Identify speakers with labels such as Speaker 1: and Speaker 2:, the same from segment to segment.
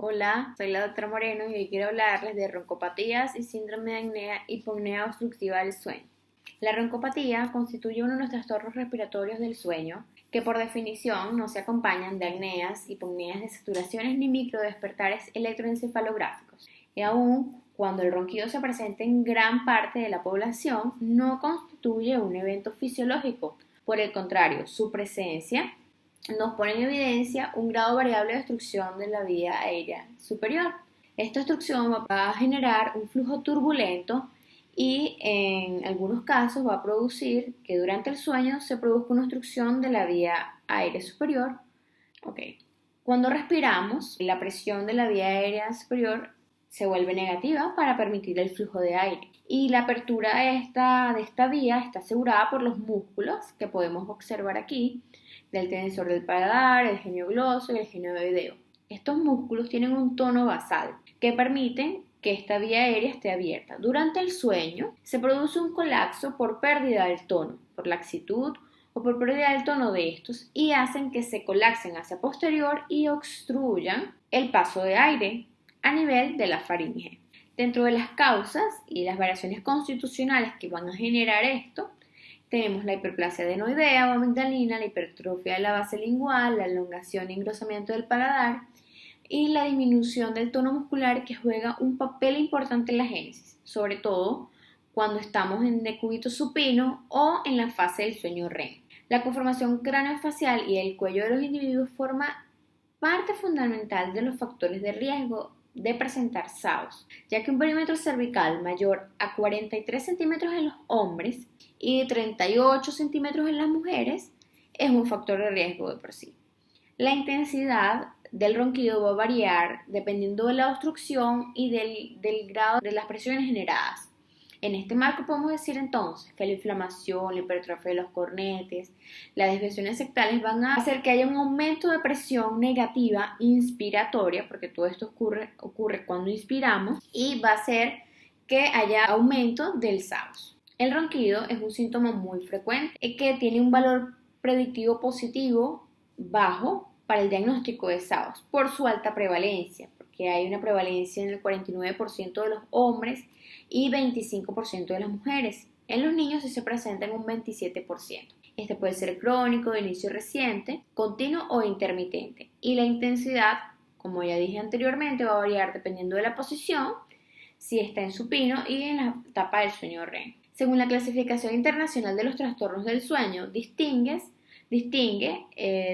Speaker 1: Hola, soy la doctora Moreno y hoy quiero hablarles de roncopatías y síndrome de hipopnea obstructiva del sueño. La roncopatía constituye uno de los trastornos respiratorios del sueño que por definición no se acompañan de apneas, hipopneas, desaturaciones ni microdespertares electroencefalográficos. Y aun cuando el ronquido se presenta en gran parte de la población, no constituye un evento fisiológico. Por el contrario, su presencia nos pone en evidencia un grado variable de obstrucción de la vía aérea superior. Esta obstrucción va a generar un flujo turbulento y en algunos casos va a producir que durante el sueño se produzca una obstrucción de la vía aérea superior. Okay. Cuando respiramos, la presión de la vía aérea superior se vuelve negativa para permitir el flujo de aire. Y la apertura de esta vía está asegurada por los músculos que podemos observar aquí, del tensor del paladar, el genioglosso y el genioideo. Estos músculos tienen un tono basal que permiten que esta vía aérea esté abierta. Durante el sueño se produce un colapso por pérdida del tono, por laxitud o por pérdida del tono de estos y hacen que se colapsen hacia posterior y obstruyan el paso de aire a nivel de la faringe. Dentro de las causas y las variaciones constitucionales que van a generar esto, tenemos la hiperplasia adenoidea o amigdalina, la hipertrofia de la base lingual, la elongación y engrosamiento del paladar y la disminución del tono muscular que juega un papel importante en la génesis, sobre todo cuando estamos en decúbito supino o en la fase del sueño REM. La conformación craneofacial y el cuello de los individuos forma parte fundamental de los factores de riesgo de presentar SAOS, ya que un perímetro cervical mayor a 43 centímetros en los hombres y de 38 centímetros en las mujeres es un factor de riesgo de por sí. La intensidad del ronquido va a variar dependiendo de la obstrucción y del grado de las presiones generadas. En este marco podemos decir entonces que la inflamación, la hipertrofia de los cornetes, las desviaciones sectales van a hacer que haya un aumento de presión negativa inspiratoria, porque todo esto ocurre cuando inspiramos, y va a hacer que haya aumento del SAOS. El ronquido es un síntoma muy frecuente que tiene un valor predictivo positivo bajo para el diagnóstico de SAOS por su alta prevalencia, porque hay una prevalencia en el 49% de los hombres y 25% de las mujeres. En los niños sí se presenta en un 27%. Este puede ser crónico, de inicio reciente, continuo o intermitente. Y la intensidad, como ya dije anteriormente, va a variar dependiendo de la posición, si está en supino y en la etapa del sueño REM. Según la clasificación internacional de los trastornos del sueño, distingue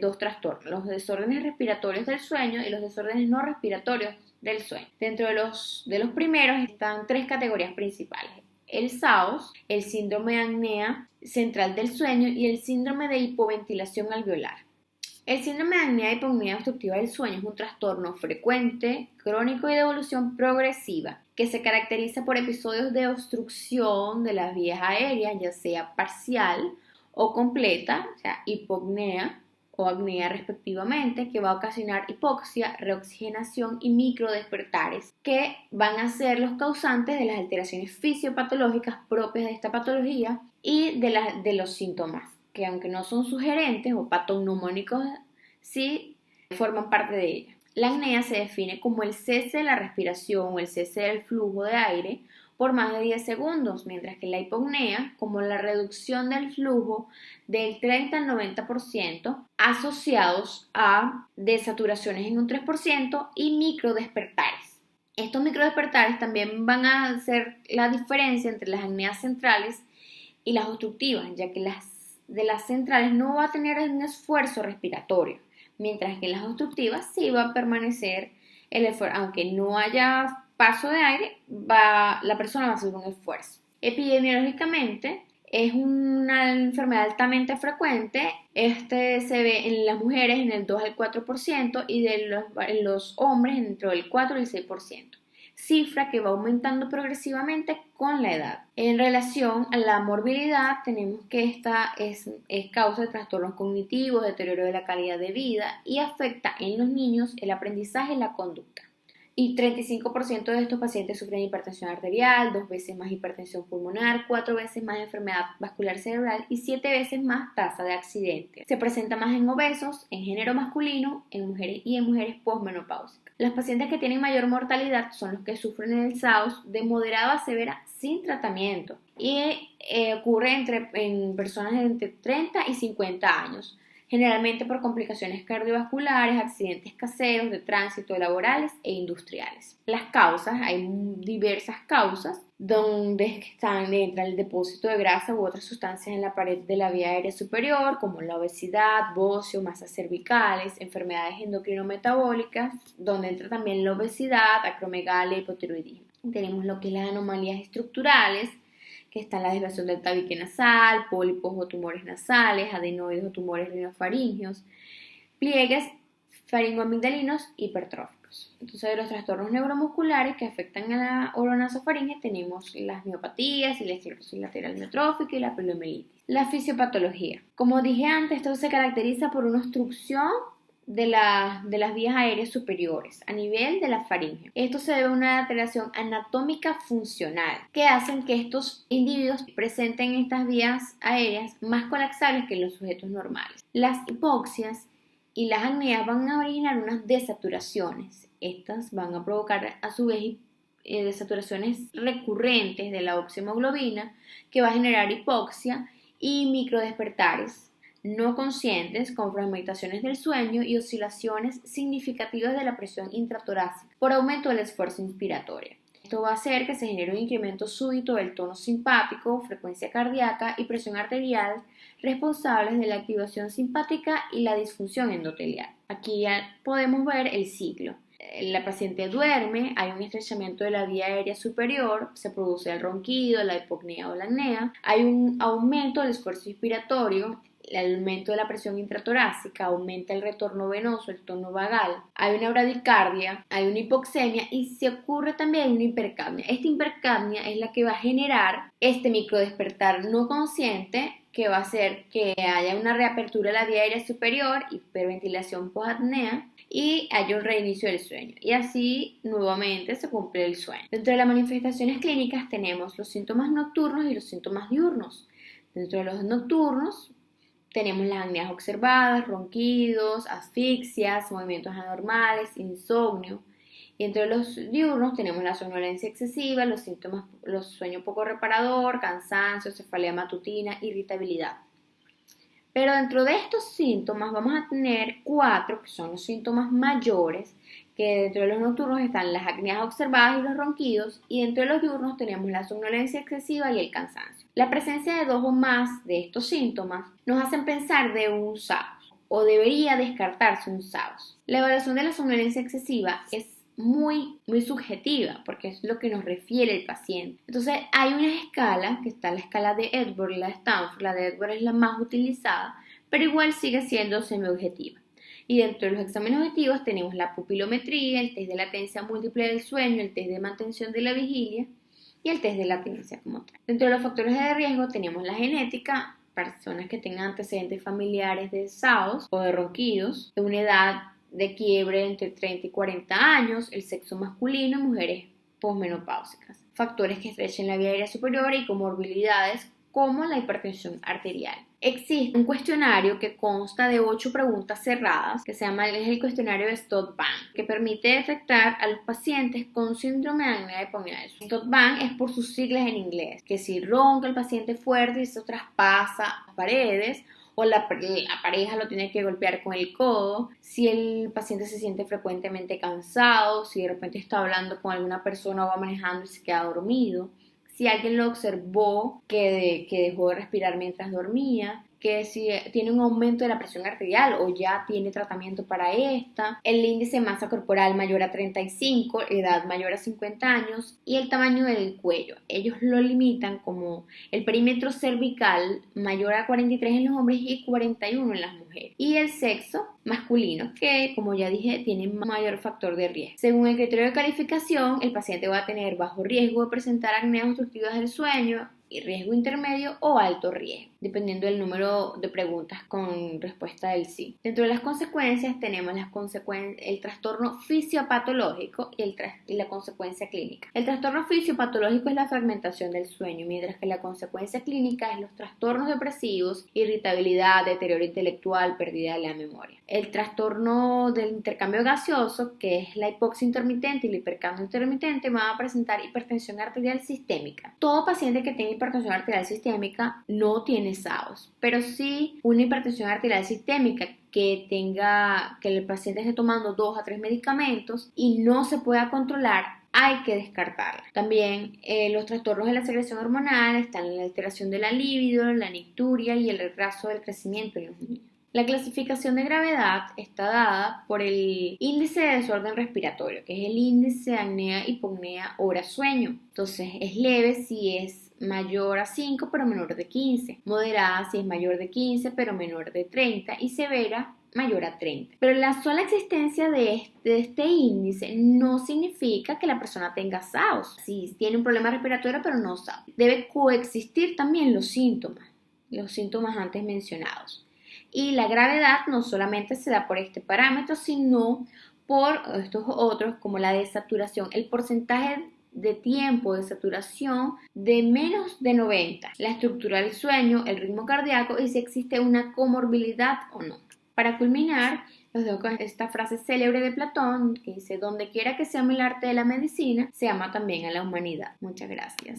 Speaker 1: dos trastornos, los desórdenes respiratorios del sueño y los desórdenes no respiratorios del sueño. Dentro de los primeros están tres categorías principales: el SAOS, el síndrome de apnea central del sueño y el síndrome de hipoventilación alveolar. El síndrome de apnea y hipopnea obstructiva del sueño es un trastorno frecuente, crónico y de evolución progresiva que se caracteriza por episodios de obstrucción de las vías aéreas, ya sea parcial o completa, o sea, hipopnea o apnea respectivamente, que va a ocasionar hipoxia, reoxigenación y microdespertares, que van a ser los causantes de las alteraciones fisiopatológicas propias de esta patología y de los síntomas, que aunque no son sugerentes o patognomónicos, sí forman parte de ella. La apnea se define como el cese de la respiración o el cese del flujo de aire por más de 10 segundos, mientras que la hipopnea como la reducción del flujo del 30 al 90% asociados a desaturaciones en un 3% y microdespertares. Estos microdespertares también van a hacer la diferencia entre las apneas centrales y las obstructivas, ya que las centrales no va a tener un esfuerzo respiratorio, mientras que en las obstructivas sí va a permanecer el esfuerzo, aunque no haya paso de aire, la persona va a hacer un esfuerzo. Epidemiológicamente es una enfermedad altamente frecuente. Se ve en las mujeres en el 2 al 4% y en los hombres entre el 4 y el 6%. Cifra que va aumentando progresivamente con la edad. En relación a la morbilidad, tenemos que esta es causa de trastornos cognitivos, deterioro de la calidad de vida y afecta en los niños el aprendizaje y la conducta. Y 35% de estos pacientes sufren hipertensión arterial, 2 veces más hipertensión pulmonar, 4 veces más enfermedad vascular cerebral y 7 veces más tasa de accidentes. Se presenta más en obesos, en género masculino, en mujeres y en mujeres posmenopáusicas. Los pacientes que tienen mayor mortalidad son los que sufren el SAUS de moderada a severa sin tratamiento y ocurre en personas de entre 30 y 50 años. Generalmente por complicaciones cardiovasculares, accidentes caseros, de tránsito, laborales e industriales. Las causas, hay diversas causas donde entra el depósito de grasa u otras sustancias en la pared de la vía aérea superior, como la obesidad, bocio, masas cervicales, enfermedades endocrino-metabólicas, donde entra también la obesidad, acromegalia y hipotiroidismo. Tenemos lo que es las anomalías estructurales, que está la desviación del tabique nasal, pólipos o tumores nasales, adenoides o tumores rinofaringeos, pliegues faringoamigdalinos hipertróficos. Entonces, de los trastornos neuromusculares que afectan a la oronasofaringe tenemos las miopatías y la esclerosis lateral amiotrófica y la poliomielitis. La fisiopatología. Como dije antes, esto se caracteriza por una obstrucción de las vías aéreas superiores a nivel de la faringe. Esto se debe a una alteración anatómica funcional que hacen que estos individuos presenten estas vías aéreas más colapsables que los sujetos normales. Las hipoxias y las apneas van a originar unas desaturaciones. Estas van a provocar a su vez desaturaciones recurrentes de la oxihemoglobina que va a generar hipoxia y microdespertares no conscientes con fragmentaciones del sueño y oscilaciones significativas de la presión intratorácica por aumento del esfuerzo inspiratorio. Esto va a hacer que se genere un incremento súbito del tono simpático, frecuencia cardíaca y presión arterial responsables de la activación simpática y la disfunción endotelial. Aquí ya podemos ver el ciclo. La paciente duerme, hay un estrechamiento de la vía aérea superior, se produce el ronquido, la hipopnea o la apnea, hay un aumento del esfuerzo inspiratorio, el aumento de la presión intratorácica, aumenta el retorno venoso, el tono vagal, hay una bradicardia, hay una hipoxemia y se ocurre también una hipercapnia. Esta hipercapnia es la que va a generar este microdespertar no consciente que va a hacer que haya una reapertura de la vía aérea superior, hiperventilación post-apnea y haya un reinicio del sueño. Y así nuevamente se cumple el sueño. Dentro de las manifestaciones clínicas tenemos los síntomas nocturnos y los síntomas diurnos. Dentro de los nocturnos tenemos las apneas observadas, ronquidos, asfixias, movimientos anormales, insomnio. Y entre los diurnos tenemos la somnolencia excesiva, los síntomas, los sueño poco reparador, cansancio, cefalea matutina, irritabilidad. Pero dentro de estos síntomas vamos a tener 4 que son los síntomas mayores, que dentro de los nocturnos están las apneas observadas y los ronquidos, y dentro de los diurnos tenemos la somnolencia excesiva y el cansancio. La presencia de 2 o más de estos síntomas nos hacen pensar de un SAOS, o debería descartarse un SAOS. La evaluación de la somnolencia excesiva es muy subjetiva, porque es lo que nos refiere el paciente. Entonces hay una escala, que está la escala de Edinburgh y la de Stanford. La de Edinburgh es la más utilizada, pero igual sigue siendo semi-objetiva. Y dentro de los exámenes objetivos tenemos la pupilometría, el test de latencia múltiple del sueño, el test de mantención de la vigilia y el test de latencia como tal. Dentro de los factores de riesgo tenemos la genética, personas que tengan antecedentes familiares de SAOS o de ronquidos, de una edad de quiebre entre 30 y 40 años, el sexo masculino y mujeres posmenopáusicas. Factores que estrechen la vía aérea superior y comorbilidades como la hipertensión arterial. Existe un cuestionario que consta de 8 preguntas cerradas, que se llama el cuestionario de Stott-Bank, que permite detectar a los pacientes con síndrome de apnea hipopnea del sueño. Stott-Bank es por sus siglas en inglés, que si ronca el paciente fuerte y se traspasa paredes, o la pareja lo tiene que golpear con el codo, si el paciente se siente frecuentemente cansado, si de repente está hablando con alguna persona o va manejando y se queda dormido, si alguien lo observó que dejó de respirar mientras dormía, que si tiene un aumento de la presión arterial o ya tiene tratamiento para esta, el índice de masa corporal mayor a 35, edad mayor a 50 años y el tamaño del cuello. Ellos lo limitan como el perímetro cervical mayor a 43 en los hombres y 41 en las mujeres. Y el sexo masculino, que como ya dije tiene mayor factor de riesgo. Según el criterio de calificación, el paciente va a tener bajo riesgo de presentar apneas obstructivas del sueño, y riesgo intermedio o alto riesgo, dependiendo del número de preguntas con respuesta del sí. Dentro de las consecuencias tenemos el trastorno fisiopatológico y la consecuencia clínica. El trastorno fisiopatológico es la fragmentación del sueño, mientras que la consecuencia clínica es los trastornos depresivos, irritabilidad, deterioro intelectual, pérdida de la memoria. El trastorno del intercambio gaseoso, que es la hipoxia intermitente y el hipercambio intermitente, va a presentar hipertensión arterial sistémica. Todo paciente que tenga hipertensión arterial sistémica no tiene SAOS, pero sí una hipertensión arterial sistémica que el paciente esté tomando 2 a 3 medicamentos y no se pueda controlar, hay que descartarla. También los trastornos de la secreción hormonal están en la alteración de la libido, la nicturia y el retraso del crecimiento en los niños. La clasificación de gravedad está dada por el índice de desorden respiratorio, que es el índice de apnea, hipopnea, hora-sueño. Entonces, es leve si es mayor a 5 pero menor de 15, moderada si es mayor de 15 pero menor de 30 y severa mayor a 30. Pero la sola existencia de este índice no significa que la persona tenga SAOS. Si tiene un problema respiratorio pero no SAOS. Debe coexistir también los síntomas antes mencionados. Y la gravedad no solamente se da por este parámetro, sino por estos otros como la desaturación, el porcentaje de tiempo de saturación de menos de 90, la estructura del sueño, el ritmo cardíaco y si existe una comorbilidad o no. Para culminar, los dejo con esta frase célebre de Platón que dice: donde quiera que se ame el arte de la medicina, se ama también a la humanidad. Muchas gracias.